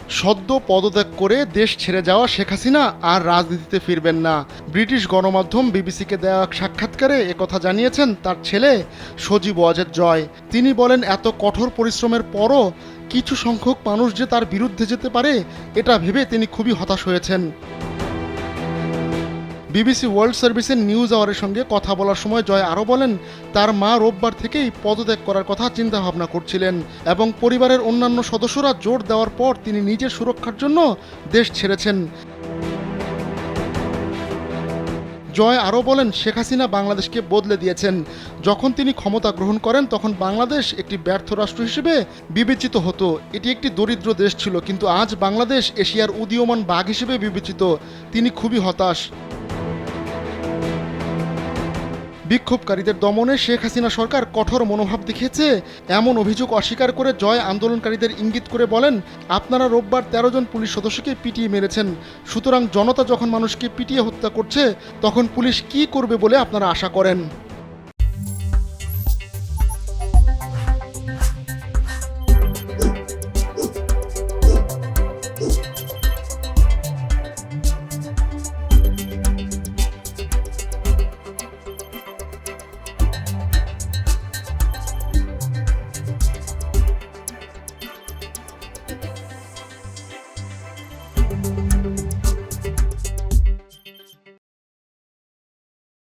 সদ্য পদত্যাগ করে দেশ ছেড়ে যাওয়া শেখ হাসিনা আর রাজনীতিতে ফিরবেন না। ব্রিটিশ গণমাধ্যম বিবিসিকে দেওয়া এক সাক্ষাৎকারে একথা জানিয়েছেন তার ছেলে সজীব ওয়াজেদ জয়। তিনি বলেন, এত কঠোর পরিশ্রমের পরও কিছু সংখ্যক মানুষ যে তার বিরুদ্ধে যেতে পারে এটা ভেবে তিনি খুবই হতাশ হয়েছেন। বিবিসি ওয়ার্ল্ড সার্ভিসের নিউজ আওয়ারের সঙ্গে কথা বলার সময় জয় আরও বলেন, তার মা রোববার থেকেই পদত্যাগ করার কথা চিন্তাভাবনা করছিলেন এবং পরিবারের অন্যান্য সদস্যরা জোর দেওয়ার পর তিনি নিজের সুরক্ষার জন্য দেশ ছেড়েছেন। জয় আরও বলেন, শেখ হাসিনা বাংলাদেশকে বদলে দিয়েছেন। যখন তিনি ক্ষমতা গ্রহণ করেন তখন বাংলাদেশ একটি ব্যর্থ রাষ্ট্র হিসেবে বিবেচিত হতো। এটি একটি দরিদ্র দেশ ছিল, কিন্তু আজ বাংলাদেশ এশিয়ার উদীয়মান বাঘ হিসেবে বিবেচিত। তিনি খুবই হতাশ। বিক্ষোভকারীদের দমনে শেখ হাসিনা সরকার কঠোর মনোভাব দেখিয়েছে এমন অভিযোগ অস্বীকার করে জয় আন্দোলনকারীদের ইঙ্গিত করে বলেন, আপনারা রোববার ১৩ জন পুলিশ সদস্যকে পিটিয়ে মেরেছেন। সুতরাং জনতা যখন মানুষকে পিটিয়ে হত্যা করছে তখন পুলিশ কী করবে বলে আপনারা আশা করেন?